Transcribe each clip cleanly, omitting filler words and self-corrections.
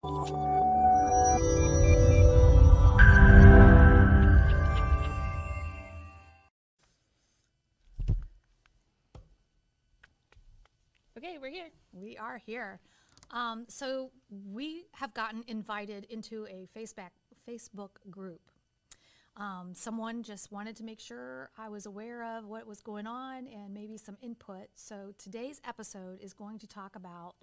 Okay, we're here. We are here. So we have gotten invited into a Facebook group. Someone just wanted to make sure I was aware of what was going on and maybe some input. So today's episode is going to talk about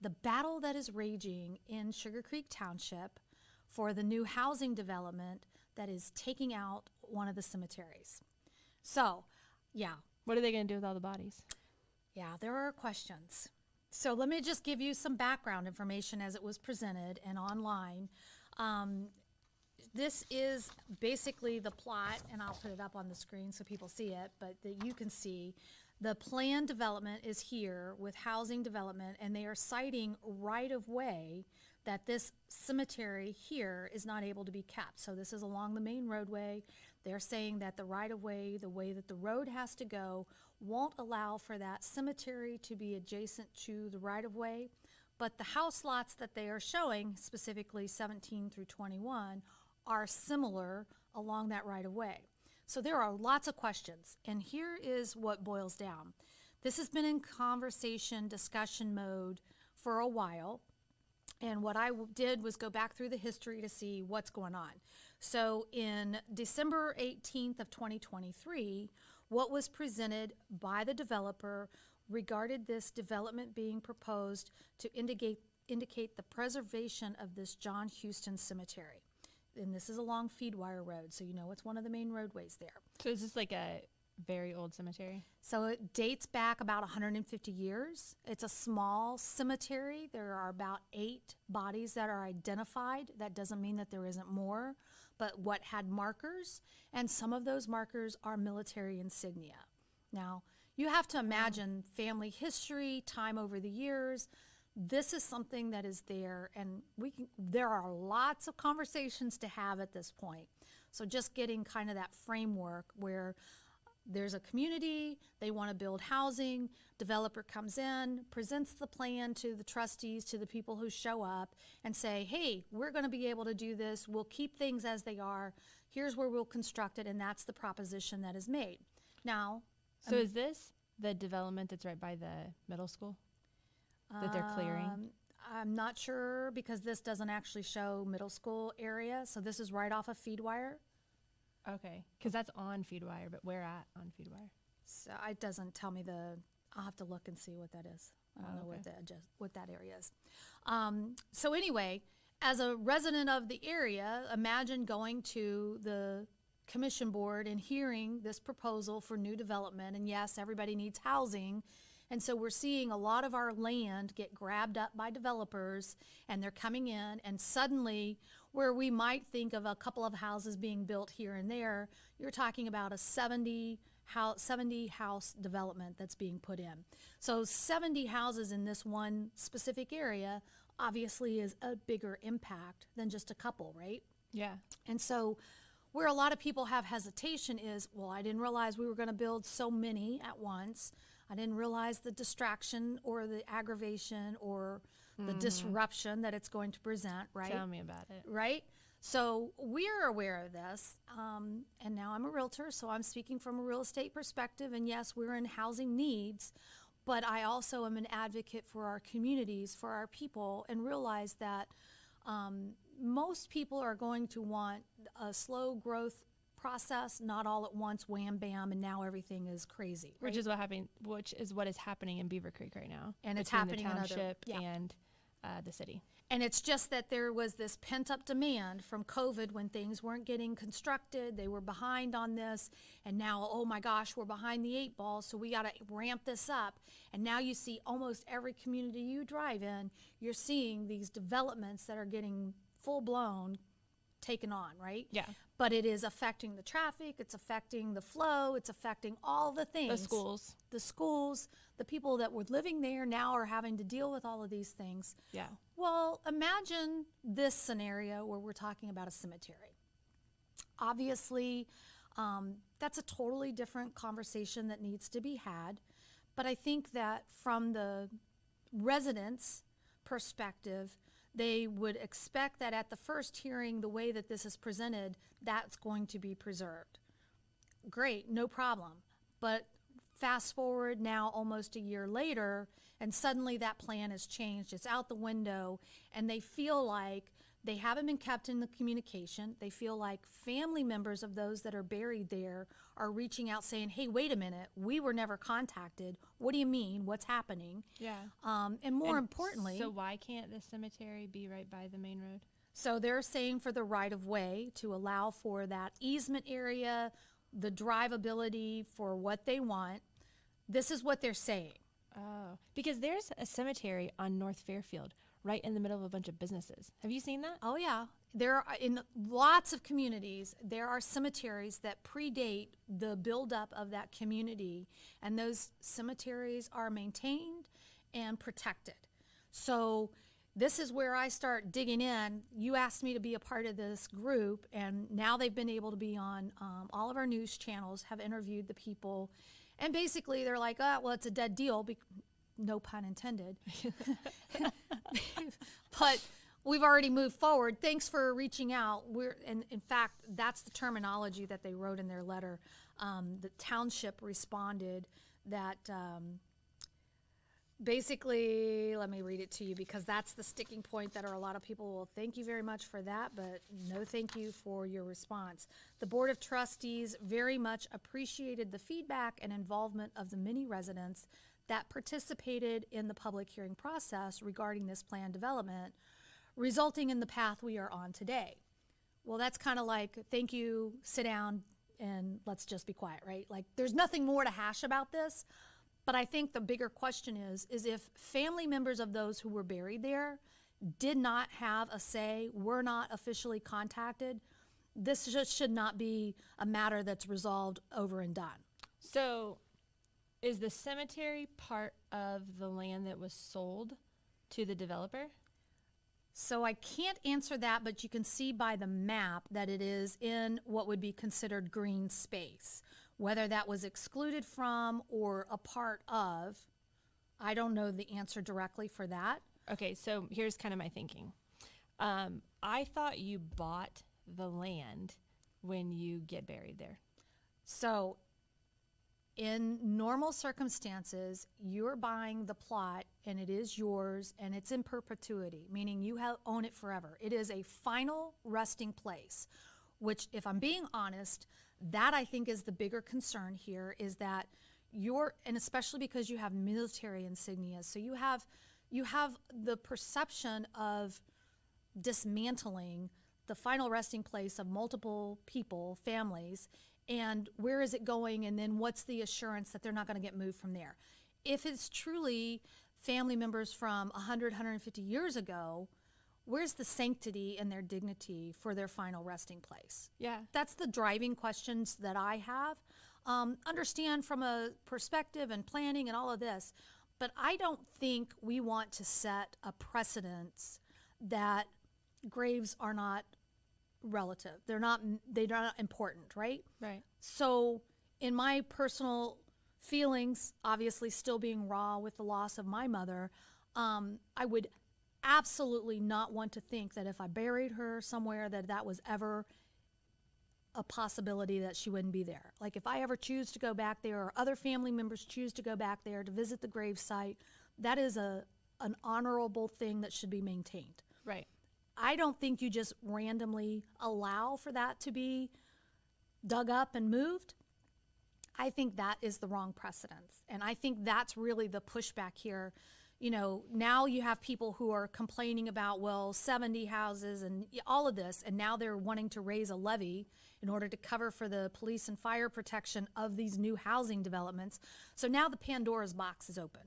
the battle that is raging in Sugarcreek Township for the new housing development that is taking out one of the cemeteries. So, yeah. What are they going to do with all the bodies? Yeah, there are questions. So let me just give you some background information as it was presented and online. This is basically the plot, and I'll put it up on the screen so people see it, but that you can see the planned development is here with housing development, and they are citing right-of-way that this cemetery here is not able to be kept. So this is along the main roadway. They're saying that the right-of-way, the way that the road has to go, won't allow for that cemetery to be adjacent to the right-of-way, but the house lots that they are showing, specifically 17 through 21, are similar along that right-of-way. So there are lots of questions, and here is what boils down. This has been in conversation, discussion mode for a while, and what I did was go back through the history to see what's going on. So in December 18th of 2023, what was presented by the developer regarded this development being proposed to indicate the preservation of this John Huston Cemetery. And this is along Feedwire Road, so you know it's one of the main roadways there. So is this like a very old cemetery? So it dates back about 150 years. It's a small cemetery. There are about 8 bodies that are identified. That doesn't mean that there isn't more, but what had markers, and some of those markers are military insignia. Now, you have to imagine family history, time over the years. This is something that is there, and there are lots of conversations to have at this point. So just getting kind of that framework where there's a community, they want to build housing, developer comes in, presents the plan to the trustees, to the people who show up, and say, hey, we're going to be able to do this, we'll keep things as they are, here's where we'll construct it, and that's the proposition that is made. Now, so is this the development that's right by the middle school that they're clearing? I'm not sure because this doesn't actually show middle school area, so this is right off of Feedwire. Okay, because that's on Feedwire, but where at on Feedwire? So it doesn't tell me I'll have to look and see what that is. I don't know what that area is. So anyway, as a resident of the area, imagine going to the commission board and hearing this proposal for new development, and yes, everybody needs housing. And so we're seeing a lot of our land get grabbed up by developers, and they're coming in, and suddenly where we might think of a couple of houses being built here and there, you're talking about a 70 house development that's being put in. So 70 houses in this one specific area obviously is a bigger impact than just a couple, right? Yeah. And so where a lot of people have hesitation is, well, I didn't realize we were going to build so many at once. I didn't realize the distraction or the aggravation or the disruption that it's going to present, right? Tell me about it. Right? So we're aware of this, and now I'm a realtor, so I'm speaking from a real estate perspective, and yes, we're in housing needs, but I also am an advocate for our communities, for our people, and realize that most people are going to want a slow growth process, not all at once, wham, bam, and now everything is crazy. Right? Which is what is happening in Beaver Creek right now. And it's happening in the township and the city. And it's just that there was this pent-up demand from COVID when things weren't getting constructed. They were behind on this, and now, oh my gosh, we're behind the 8 ball, so we got to ramp this up. And now you see almost every community you drive in, you're seeing these developments that are getting full-blown taken on, right? Yeah. But it is affecting the traffic, it's affecting the flow, it's affecting all the things. The schools, the people that were living there now are having to deal with all of these things. Yeah. Well, imagine this scenario where we're talking about a cemetery. Obviously, that's a totally different conversation that needs to be had. But I think that from the residents' perspective, they would expect that at the first hearing, the way that this is presented, that's going to be preserved. Great, no problem. But fast forward now almost a year later, and suddenly that plan has changed. It's out the window, and they feel like they haven't been kept in the communication. They feel like family members of those that are buried there are reaching out saying, hey, wait a minute, we were never contacted. What do you mean? What's happening? Yeah. And more importantly. So why can't the cemetery be right by the main road? So they're saying for the right of way to allow for that easement area, the drivability for what they want. This is what they're saying. Oh, because there's a cemetery on North Fairfield right in the middle of a bunch of businesses. Have you seen that? Oh, yeah. There are, in lots of communities, there are cemeteries that predate the buildup of that community, and those cemeteries are maintained and protected. So this is where I start digging in. You asked me to be a part of this group, and now they've been able to be on all of our news channels, have interviewed the people, and basically they're like, oh, well, it's a dead deal. No pun intended. But we've already moved forward. Thanks for reaching out. And in fact, that's the terminology that they wrote in their letter. The township responded that basically, let me read it to you because that's the sticking point that a lot of people will thank you very much for that, but no thank you for your response. The Board of Trustees very much appreciated the feedback and involvement of the many residents that participated in the public hearing process regarding this plan development, resulting in the path we are on today. Well, that's kind of like, thank you, sit down, and let's just be quiet, right? Like, there's nothing more to hash about this, but I think the bigger question is if family members of those who were buried there did not have a say, were not officially contacted, this just should not be a matter that's resolved over and done. So is the cemetery part of the land that was sold to the developer? So I can't answer that, but you can see by the map that it is in what would be considered green space. Whether that was excluded from or a part of, I don't know the answer directly for that. Okay, so here's kind of my thinking. I thought you bought the land when you get buried there. So in normal circumstances, you're buying the plot and it is yours and it's in perpetuity, meaning you own it forever. It is a final resting place, which, if I'm being honest, that I think is the bigger concern here, is that and especially because you have military insignia, so you have the perception of dismantling the final resting place of multiple people, families, and where is it going, and then what's the assurance that they're not going to get moved from there? If it's truly family members from 100, 150 years ago, where's the sanctity and their dignity for their final resting place? Yeah. That's the driving questions that I have. Understand from a perspective and planning and all of this, but I don't think we want to set a precedence that graves are not relative. They're not important, right? Right. So in my personal feelings, obviously still being raw with the loss of my mother, I would absolutely not want to think that if I buried her somewhere that was ever a possibility that she wouldn't be there. Like, if I ever choose to go back there, or other family members choose to go back there to visit the grave site, that is an honorable thing that should be maintained. Right. I don't think you just randomly allow for that to be dug up and moved. I think that is the wrong precedence. And I think that's really the pushback here. You know, now you have people who are complaining about, well, 70 houses and all of this, and now they're wanting to raise a levy in order to cover for the police and fire protection of these new housing developments. So now the Pandora's box is open.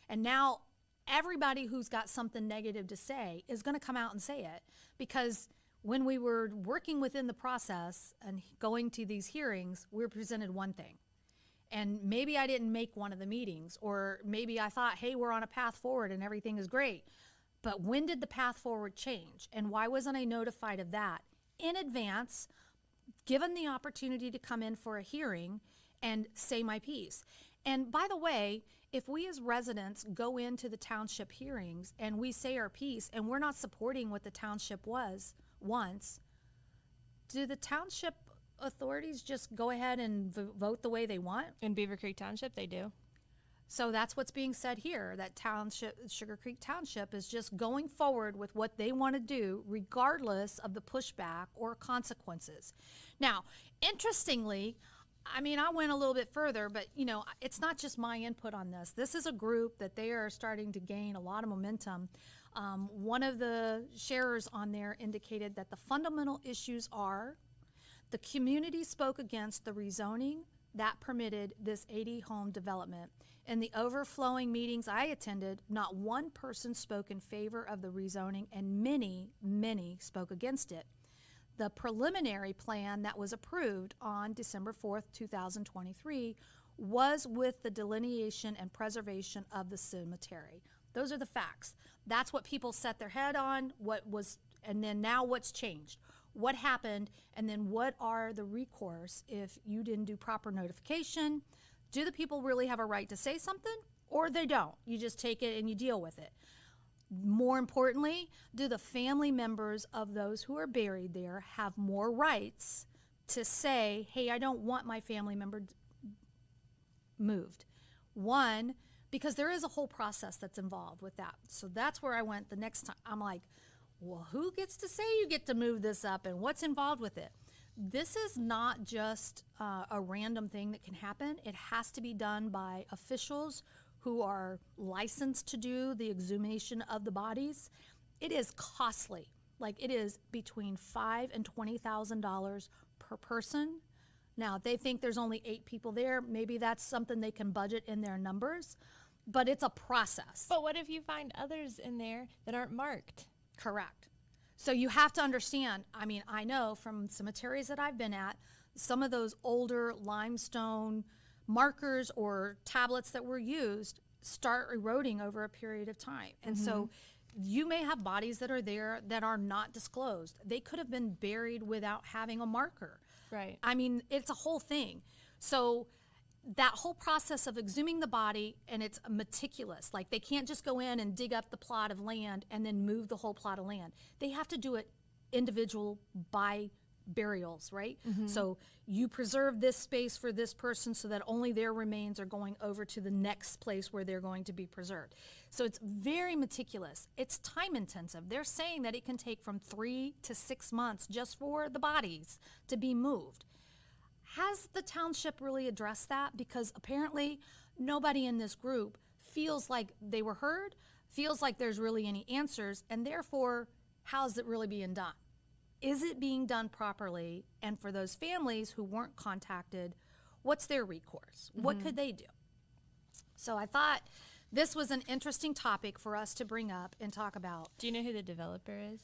And now everybody who's got something negative to say is going to come out and say it, because when we were working within the process and going to these hearings, we were presented one thing. And maybe I didn't make one of the meetings, or maybe I thought, hey, we're on a path forward and everything is great. But when did the path forward change? And why wasn't I notified of that in advance, given the opportunity to come in for a hearing and say my piece? And by the way, if we as residents go into the township hearings and we say our piece and we're not supporting what the township was once, do the township authorities just go ahead and vote the way they want? In Beaver Creek Township, they do. So that's what's being said here, that Sugarcreek Township is just going forward with what they want to do regardless of the pushback or consequences. Now, interestingly, I mean, I went a little bit further, but you know, it's not just my input on this. This is a group that they are starting to gain a lot of momentum. One of the sharers on there indicated that the fundamental issues are the community spoke against the rezoning that permitted this 80 home development. In the overflowing meetings I attended, not one person spoke in favor of the rezoning, and many, many spoke against it. The preliminary plan that was approved on December 4th, 2023 was with the delineation and preservation of the cemetery. Those are the facts. That's what people set their head on, and then now what's changed. What happened, and then what are the recourse if you didn't do proper notification? Do the people really have a right to say something, or they don't? You just take it and you deal with it. More importantly, do the family members of those who are buried there have more rights to say, hey, I don't want my family member moved? One, because there is a whole process that's involved with that. So that's where I went the next time. I'm like, well, who gets to say you get to move this up and what's involved with it? This is not just a random thing that can happen. It has to be done by officials who are licensed to do the exhumation of the bodies. It is costly. Like, it is between $5,000 and $20,000 per person. Now, if they think there's only 8 people there, maybe that's something they can budget in their numbers, but it's a process. But what if you find others in there that aren't marked? Correct. So you have to understand, I mean, I know from cemeteries that I've been at, some of those older limestone markers or tablets that were used start eroding over a period of time. And so you may have bodies that are there that are not disclosed. They could have been buried without having a marker. Right. I mean, it's a whole thing. So that whole process of exhuming the body, and it's meticulous. Like, they can't just go in and dig up the plot of land and then move the whole plot of land. They have to do it individual by burials, right? So you preserve this space for this person so that only their remains are going over to the next place where they're going to be preserved. So it's very meticulous. It's time intensive. They're saying that it can take from 3 to 6 months just for the bodies to be moved. Has the township really addressed that? Because apparently nobody in this group feels like they were heard, feels like there's really any answers, and therefore, how's it really being done? Is it being done properly? And for those families who weren't contacted, what's their recourse? What could they do? So I thought this was an interesting topic for us to bring up and talk about. Do you know who the developer is?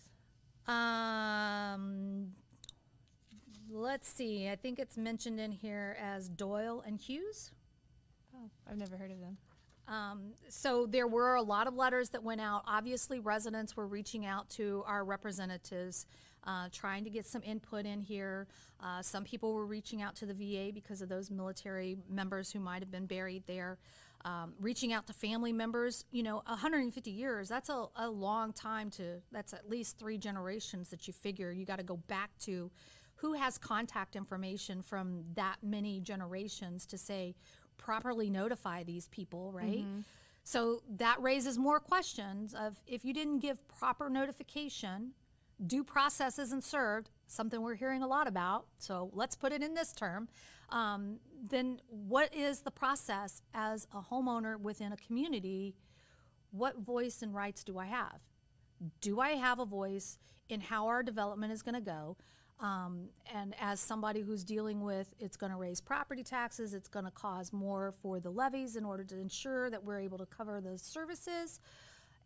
Let's see. I think it's mentioned in here as Doyle and Hughes. Oh, I've never heard of them. So there were a lot of letters that went out. Obviously, residents were reaching out to our representatives, trying to get some input in here. Some people were reaching out to the VA because of those military members who might have been buried there. Reaching out to family members. You know, 150 years, that's a long time that's at least 3 generations that you figure you got to go back to. Who has contact information from that many generations to say, properly notify these people, right? So that raises more questions of, if you didn't give proper notification, due process isn't served, something we're hearing a lot about, so let's put it in this term, then what is the process as a homeowner within a community? What voice and rights do I have? Do I have a voice in how our development is going to go? And as somebody who's dealing with, it's going to raise property taxes, it's going to cause more for the levies in order to ensure that we're able to cover the services.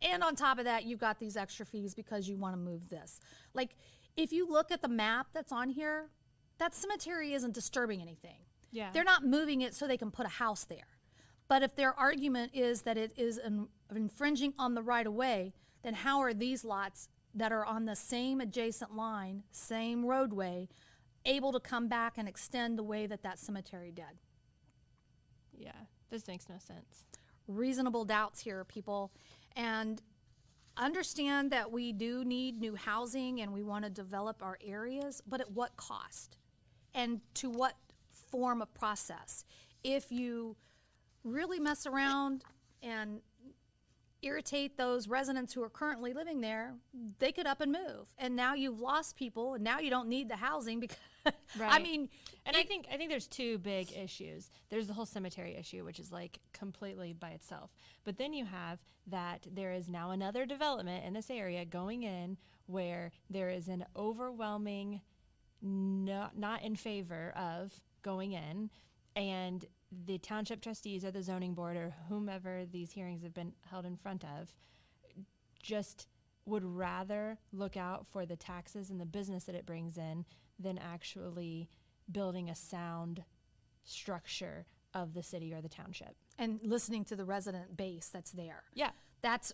And on top of that, you've got these extra fees because you want to move this. Like, if you look at the map that's on here, that cemetery isn't disturbing anything. Yeah. They're not moving it so they can put a house there. But if their argument is that it is infringing on the right of way, then how are these lots that are on the same adjacent line, same roadway, able to come back and extend the way that that cemetery did? Yeah, this makes no sense. reasonable doubts here, people. And understand that we do need new housing and we want to develop our areas, but at what cost? And to what form of process? If you really mess around and irritate those residents who are currently living there, they could up and move. And now you've lost people, and now you don't need the housing because, Right. I mean. And I think there's two big issues. There's the whole cemetery issue, which is like completely by itself. But then you have that there is now another development in this area going in where there is an overwhelming not in favor of going in, and the township trustees or the zoning board or whomever these hearings have been held in front of just would rather look out for the taxes and the business that it brings in than actually building a sound structure of the city or the township. And listening to the resident base that's there. Yeah. That's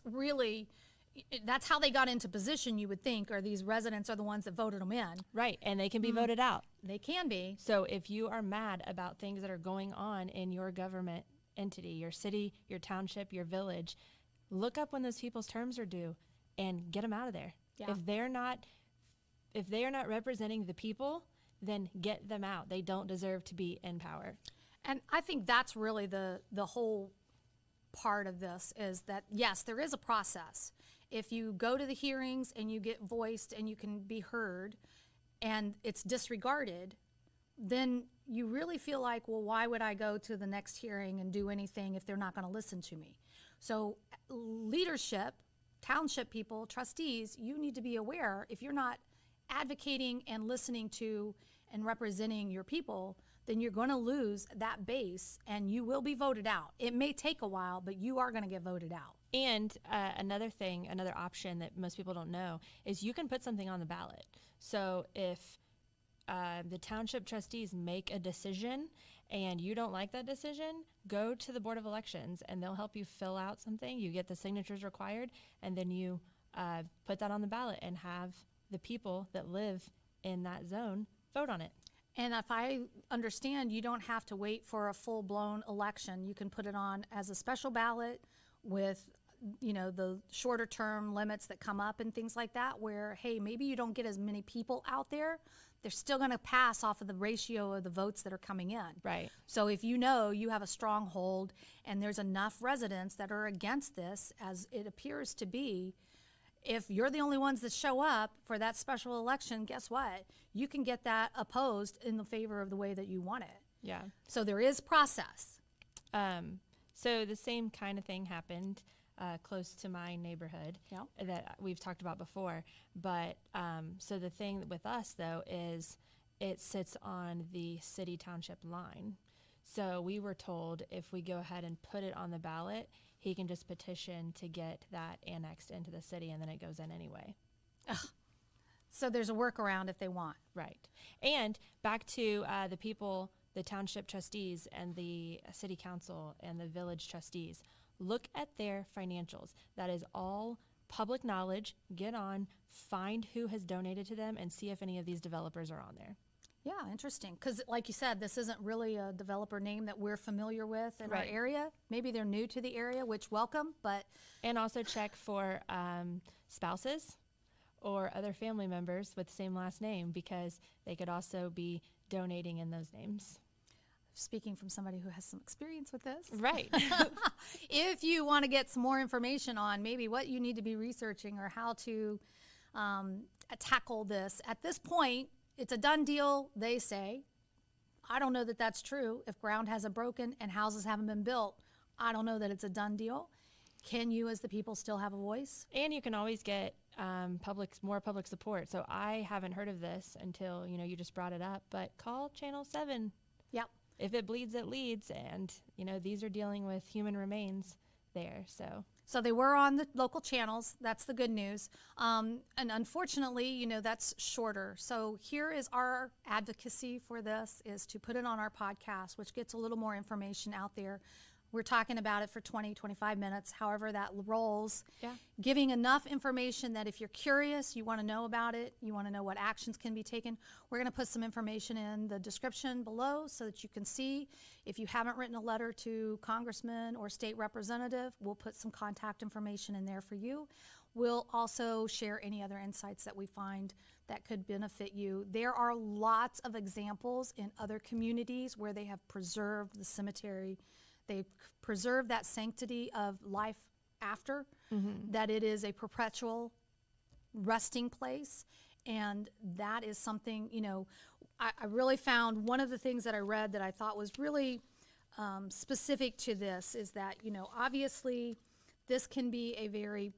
how they got into position, you would think, or these residents are the ones that voted them in. Right, and they can be voted out. They can be. So if you are mad about things that are going on in your government entity, your city, your township, your village, look up when those people's terms are due and get them out of there. Yeah. If they are not representing the people, then get them out. They don't deserve to be in power. And I think that's really the whole part of this is that, yes, there is a process. If you go to the hearings and you get voiced and you can be heard and it's disregarded, then you really feel like, well, why would I go to the next hearing and do anything if they're not going to listen to me? So leadership, township people, trustees, you need to be aware if you're not advocating and listening to and representing your people, then you're going to lose that base and you will be voted out. It may take a while, but you are going to get voted out. And another option that most people don't know is you can put something on the ballot. So if the township trustees make a decision and you don't like that decision, go to the Board of Elections and they'll help you fill out something. You get the signatures required, and then you put that on the ballot and have the people that live in that zone vote on it. And if I understand, you don't have to wait for a full-blown election. You can put it on as a special ballot with, the shorter term limits that come up and things like that, where, hey, maybe you don't get as many people out there. They're still going to pass off of the ratio of the votes that are coming in. Right. So if you have a stronghold and there's enough residents that are against this, as it appears to be, if you're the only ones that show up for that special election, guess what? You can get that opposed in the favor of the way that you want it. Yeah. So there is process. So the same kind of thing happened close to my neighborhood that we've talked about before. But so the thing with us, though, is it sits on the city township line. So we were told if we go ahead and put it on the ballot, he can just petition to get that annexed into the city, and then it goes in anyway. Ugh. So there's a workaround if they want. Right. And back to the people, the township trustees and the city council and the village trustees. Look at their financials. That is all public knowledge. Get on, find who has donated to them, and see if any of these developers are on there. Yeah, interesting. Because like you said, this isn't really a developer name that we're familiar with in our area. Maybe they're new to the area, which welcome, but. And also check for spouses or other family members with the same last name, because they could also be donating in those names. Speaking from somebody who has some experience with this. Right. If you want to get some more information on maybe what you need to be researching or how to tackle this, at this point, it's a done deal, they say. I don't know that that's true. If ground hasn't broken and houses haven't been built, I don't know that it's a done deal. Can you as the people still have a voice? And you can always get more public support. So I haven't heard of this until, you just brought it up, but call Channel 7. Yep. If it bleeds, it leads. And, these are dealing with human remains there, So they were on the local channels. That's the good news. And unfortunately, that's shorter. So here is our advocacy for this, is to put it on our podcast, which gets a little more information out there. we're talking about it for 20, 25 minutes, however that rolls. Yeah. Giving enough information that if you're curious, you want to know about it, you want to know what actions can be taken, we're going to put some information in the description below so that you can see. If you haven't written a letter to congressman or state representative, we'll put some contact information in there for you. We'll also share any other insights that we find that could benefit you. There are lots of examples in other communities where they have preserved the cemetery. They preserve that sanctity of life after, that it is a perpetual resting place. And that is something, you know, I really found one of the things that I read that I thought was really specific to this is that, you know, obviously this can be a very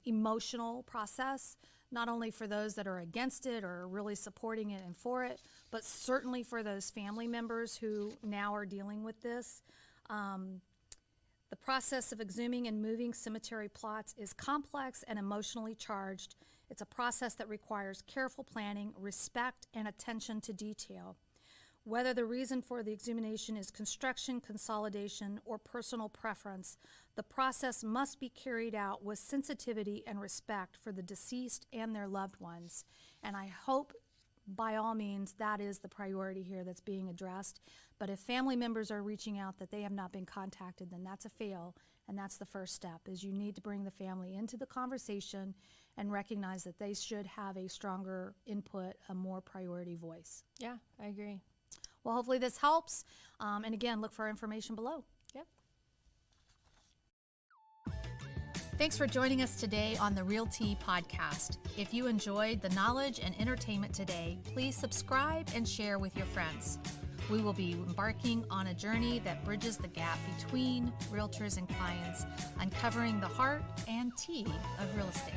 emotional process, not only for those that are against it or really supporting it and for it, but certainly for those family members who now are dealing with this. The process of exhuming and moving cemetery plots is complex and emotionally charged. It's a process that requires careful planning, respect, and attention to detail. Whether the reason for the exhumation is construction, consolidation, or personal preference, the process must be carried out with sensitivity and respect for the deceased and their loved ones. And I hope, by all means, that is the priority here that's being addressed. But if family members are reaching out that they have not been contacted, then that's a fail, and that's the first step, is you need to bring the family into the conversation and recognize that they should have a stronger input, a more priority voice. Yeah, I agree. Well, hopefully this helps. And again, look for our information below. Yep. Thanks for joining us today on the Realty Podcast. If you enjoyed the knowledge and entertainment today, please subscribe and share with your friends. We will be embarking on a journey that bridges the gap between realtors and clients, uncovering the heart and tea of real estate.